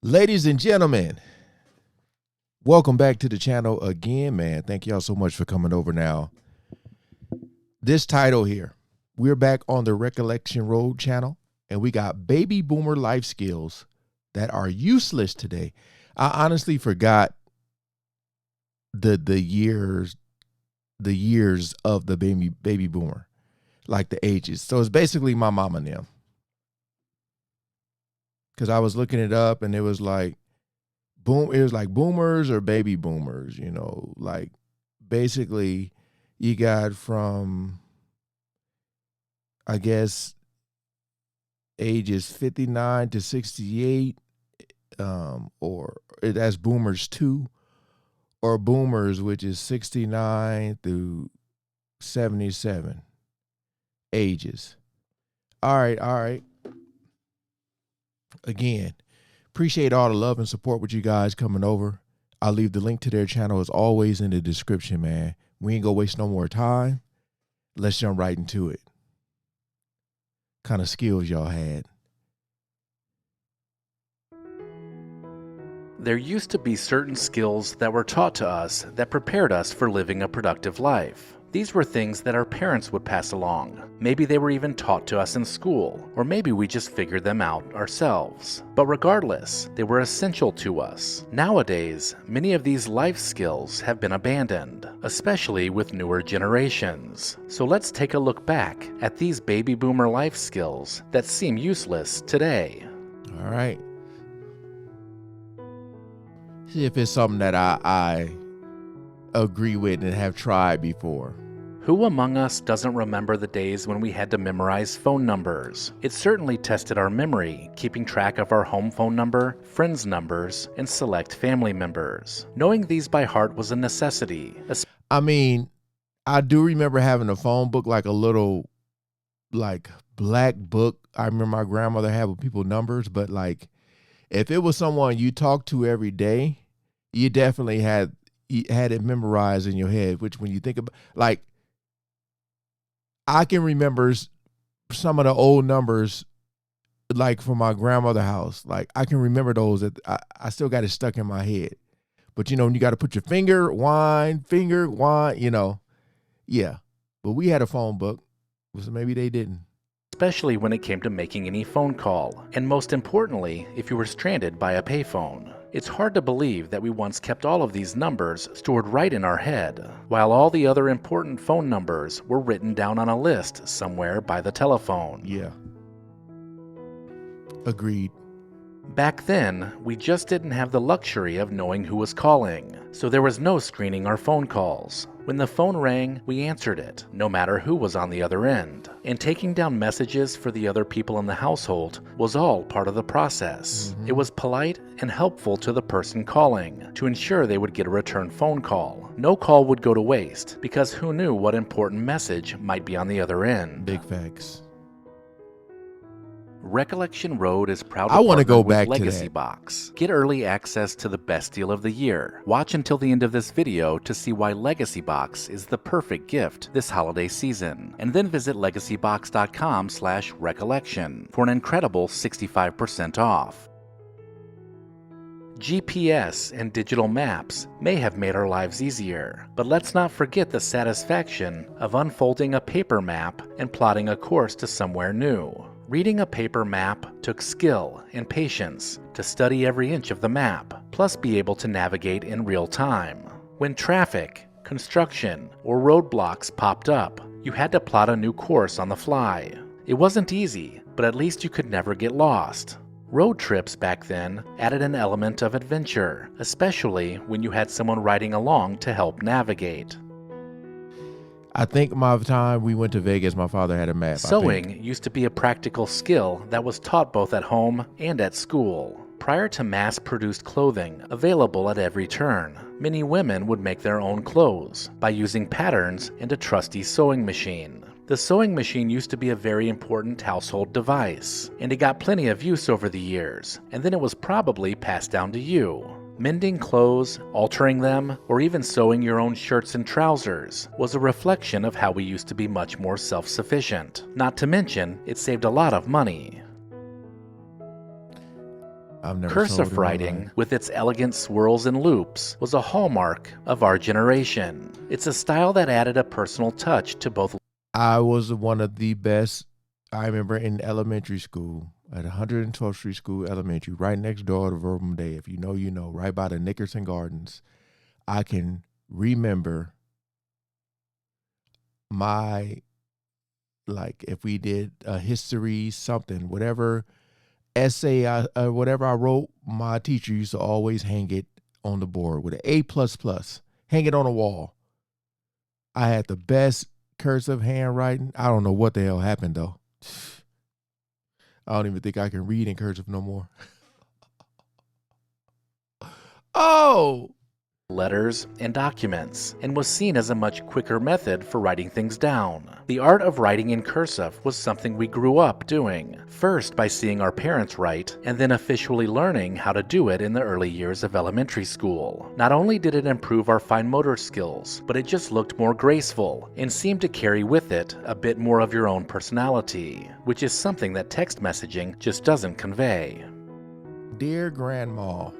Ladies and gentlemen, welcome back to the channel again, man. Thank y'all so much for coming over now. This title here, we're back on the Recollection Road channel, and we got baby boomer life skills that are useless today. I honestly forgot the years of the baby boomer, like the ages. So it's basically my mom and them. Because I was looking it up and it was like boomers or baby boomers, you know, like basically you got from, I guess, ages 59 to 68, or that's boomers 2, or boomers, which is 69 through 77 ages. All right. Again, appreciate all the love and support with you guys coming over. I'll leave the link to their channel as always in the description, man. We ain't gonna waste no more time. Let's jump right into it. Kind of skills y'all had. There used to be certain skills that were taught to us that prepared us for living a productive life. These were things that our parents would pass along. Maybe they were even taught to us in school, or maybe we just figured them out ourselves. But regardless, they were essential to us. Nowadays, many of these life skills have been abandoned, especially with newer generations. So let's take a look back at these baby boomer life skills that seem useless today. All right. See if it's something that I agree with and have tried before. Who among us doesn't remember the days when we had to memorize phone numbers? It certainly tested our memory, keeping track of our home phone number, friends' numbers, and select family members. Knowing these by heart was a necessity. I mean, I do remember having a phone book, like a little, like, black book. I remember my grandmother had with people's numbers, but like, if it was someone you talked to every day, you definitely had it memorized in your head, which when you think about, like, I can remember some of the old numbers, like from my grandmother's house. Like, I can remember those that I still got it stuck in my head. But, you know, you got to put your finger, wine, you know. Yeah. But we had a phone book, so maybe they didn't. Especially when it came to making any phone call, and most importantly, if you were stranded by a payphone. It's hard to believe that we once kept all of these numbers stored right in our head, while all the other important phone numbers were written down on a list somewhere by the telephone. Yeah. Agreed. Back then, we just didn't have the luxury of knowing who was calling, so there was no screening our phone calls. When the phone rang, we answered it, no matter who was on the other end. And taking down messages for the other people in the household was all part of the process. It was polite and helpful to the person calling to ensure they would get a return phone call. No call would go to waste, because who knew what important message might be on the other end. Big facts. Recollection Road is proud to I want to partner go back with to Legacy that. Box. Get early access to the best deal of the year. Watch until the end of this video to see why Legacy Box is the perfect gift this holiday season. And then visit legacybox.com/recollection for an incredible 65% off. GPS and digital maps may have made our lives easier, but let's not forget the satisfaction of unfolding a paper map and plotting a course to somewhere new. Reading a paper map took skill and patience to study every inch of the map, plus be able to navigate in real time. When traffic, construction, or roadblocks popped up, you had to plot a new course on the fly. It wasn't easy, but at least you could never get lost. Road trips back then added an element of adventure, especially when you had someone riding along to help navigate. I think my time we went to Vegas, my father had a map. Sewing used to be a practical skill that was taught both at home and at school. Prior to mass-produced clothing available at every turn, many women would make their own clothes by using patterns and a trusty sewing machine. The sewing machine used to be a very important household device, and it got plenty of use over the years, and then it was probably passed down to you. Mending clothes, altering them, or even sewing your own shirts and trousers was a reflection of how we used to be much more self-sufficient. Not to mention, it saved a lot of money. I've never sewed Cursive in my life. writing, with its elegant swirls and loops, was a hallmark of our generation. It's a style that added a personal touch to both. I was one of the best. I remember in elementary school at 112th Street School Elementary, right next door to Verbum Day. If you know, you know, right by the Nickerson Gardens. I can remember my, like, if we did a history something, whatever essay whatever I wrote, my teacher used to always hang it on the board with an A plus plus, hang it on the wall. I had the best cursive handwriting. I don't know what the hell happened though. I don't even think I can read in cursive no more. Oh, Letters and documents, and was seen as a much quicker method for writing things down. The art of writing in cursive was something we grew up doing, first by seeing our parents write, and then officially learning how to do it in the early years of elementary school. Not only did it improve our fine motor skills, but it just looked more graceful and seemed to carry with it a bit more of your own personality, which is something that text messaging just doesn't convey. dear grandma,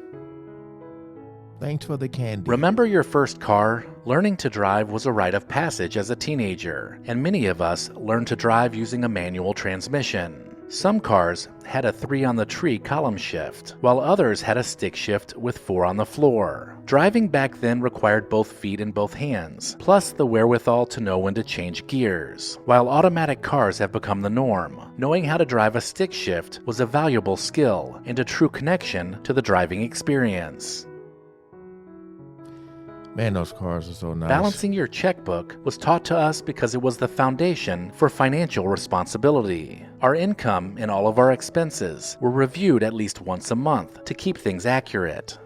thanks for the candy. Remember your first car? Learning to drive was a rite of passage as a teenager, and many of us learned to drive using a manual transmission. Some cars had a 3 on the tree column shift, while others had a stick shift with 4 on the floor. Driving back then required both feet and both hands, plus the wherewithal to know when to change gears. While automatic cars have become the norm, knowing how to drive a stick shift was a valuable skill and a true connection to the driving experience. Man, those cars are so nice. Balancing your checkbook was taught to us because it was the foundation for financial responsibility. Our income and all of our expenses were reviewed at least once a month to keep things accurate.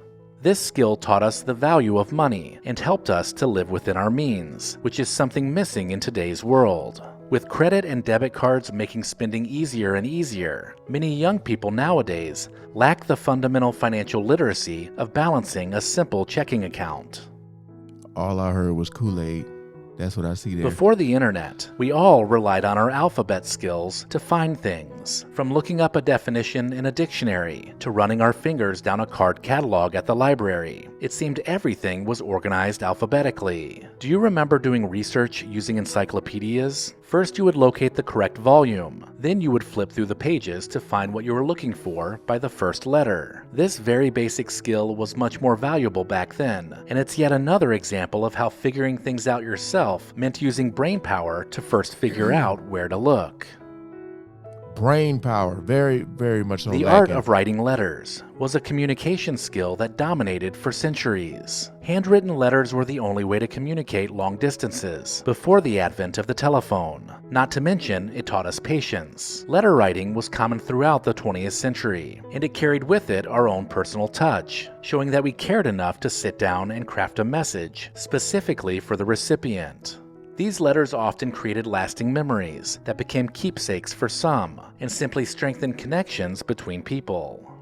This skill taught us the value of money and helped us to live within our means, which is something missing in today's world. With credit and debit cards making spending easier and easier, many young people nowadays lack the fundamental financial literacy of balancing a simple checking account. All I heard was Kool-Aid. That's what I see there. Before the internet, we all relied on our alphabet skills to find things, from looking up a definition in a dictionary to running our fingers down a card catalog at the library. It seemed everything was organized alphabetically. Do you remember doing research using encyclopedias? First, you would locate the correct volume. Then you would flip through the pages to find what you were looking for by the first letter. This very basic skill was much more valuable back then, and it's yet another example of how figuring things out yourself meant using brain power to first figure out where to look. Brain power, very, very much so. The lacking. art of writing letters was a communication skill that dominated for centuries. Handwritten letters were the only way to communicate long distances before the advent of the telephone. Not to mention, it taught us patience. Letter writing was common throughout the 20th century, and it carried with it our own personal touch, showing that we cared enough to sit down and craft a message specifically for the recipient. These letters often created lasting memories that became keepsakes for some and simply strengthened connections between people.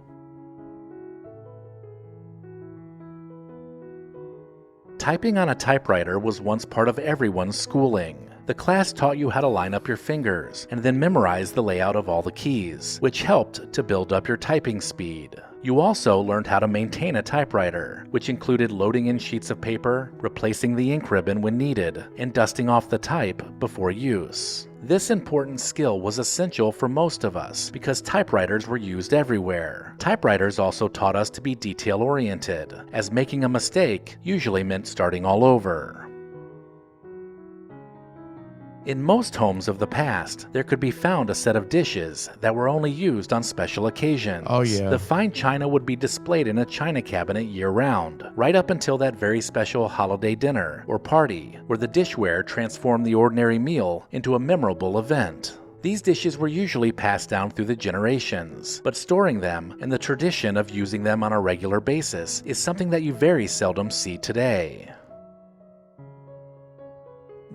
Typing on a typewriter was once part of everyone's schooling. The class taught you how to line up your fingers and then memorize the layout of all the keys, which helped to build up your typing speed. You also learned how to maintain a typewriter, which included loading in sheets of paper, replacing the ink ribbon when needed, and dusting off the type before use. This important skill was essential for most of us because typewriters were used everywhere. Typewriters also taught us to be detail-oriented, as making a mistake usually meant starting all over. In most homes of the past, there could be found a set of dishes that were only used on special occasions. Oh, yeah. The fine china would be displayed in a china cabinet year-round, right up until that very special holiday dinner or party, where the dishware transformed the ordinary meal into a memorable event. These dishes were usually passed down through the generations, but storing them and the tradition of using them on a regular basis is something that you very seldom see today.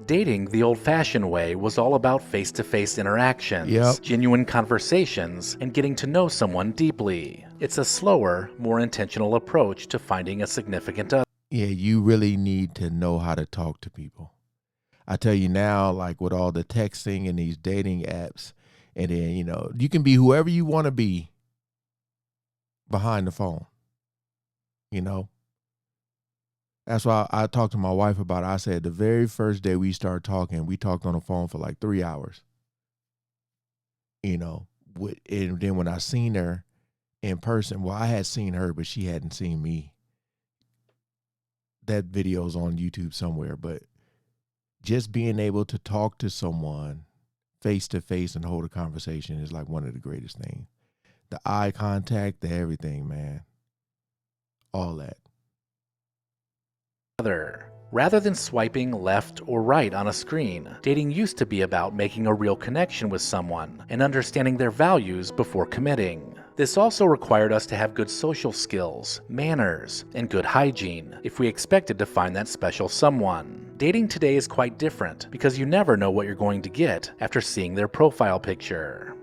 Dating the old-fashioned way was all about face-to-face interactions, genuine conversations, and getting to know someone deeply. It's a slower, more intentional approach to finding a significant other. Yeah, you really need to know how to talk to people. I tell you now, like with all the texting and these dating apps, and then, you know, you can be whoever you want to be behind the phone, you know? That's why I talked to my wife about it. I said the very first day we started talking, we talked on the phone for like 3 hours, you know? And then when I seen her in person, well, I had seen her, but she hadn't seen me. That video's on YouTube somewhere, but just being able to talk to someone face to face and hold a conversation is like one of the greatest things. The eye contact, the everything, man. All that. Rather than swiping left or right on a screen, dating used to be about making a real connection with someone and understanding their values before committing. This also required us to have good social skills, manners, and good hygiene if we expected to find that special someone. Dating today is quite different because you never know what you're going to get after seeing their profile picture.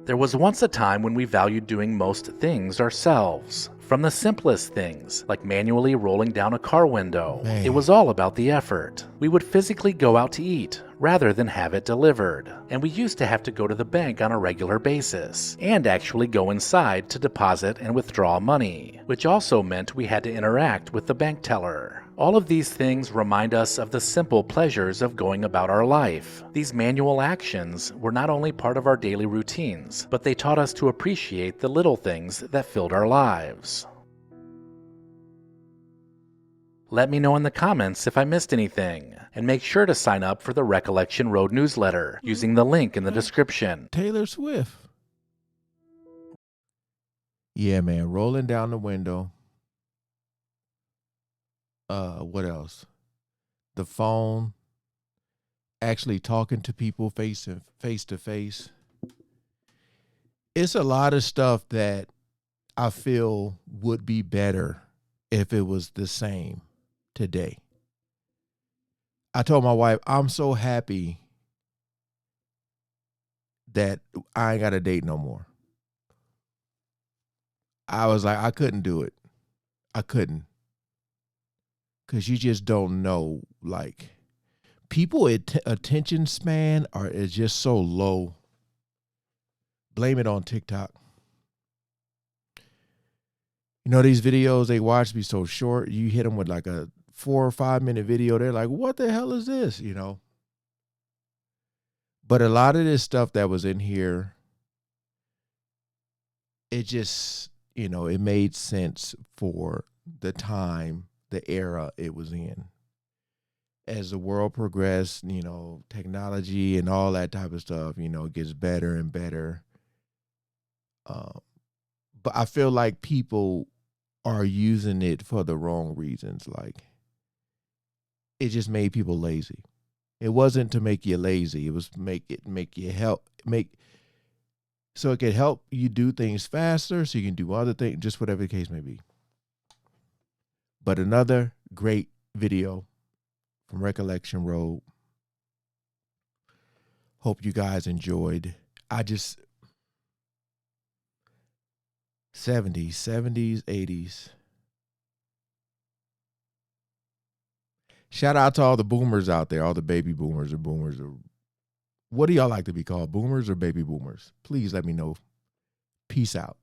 There was once a time when we valued doing most things ourselves. From the simplest things, like manually rolling down a car window, Man. it was all about the effort. We would physically go out to eat, rather than have it delivered. And we used to have to go to the bank on a regular basis, and actually go inside to deposit and withdraw money, which also meant we had to interact with the bank teller. All of these things remind us of the simple pleasures of going about our life. These manual actions were not only part of our daily routines, but they taught us to appreciate the little things that filled our lives. Let me know in the comments if I missed anything, and make sure to sign up for the Recollection Road newsletter using the link in the description. Taylor Swift. Yeah, man, rolling down the window. What else? The phone. Actually talking to people face to face. It's a lot of stuff that I feel would be better if it was the same today. I told my wife, I'm so happy that I ain't got to date no more. I was like, I couldn't do it. I couldn't. Because you just don't know, like, people attention span is just so low. Blame it on TikTok. You know, these videos they watch be so short. You hit them with like a 4 or 5 minute video. They're like, what the hell is this? You know? But a lot of this stuff that was in here, it just, you know, it made sense for the time, the era it was in. As the world progressed, you know, technology and all that type of stuff, you know, gets better and better. But I feel like people are using it for the wrong reasons. Like, it just made people lazy. It wasn't to make you lazy. It was make you so it could help you do things faster, so you can do other things, just whatever the case may be. But another great video from Recollection Road. Hope you guys enjoyed. 70s, 80s. Shout out to all the boomers out there, all the baby boomers or boomers. What do y'all like to be called, boomers or baby boomers? Please let me know. Peace out.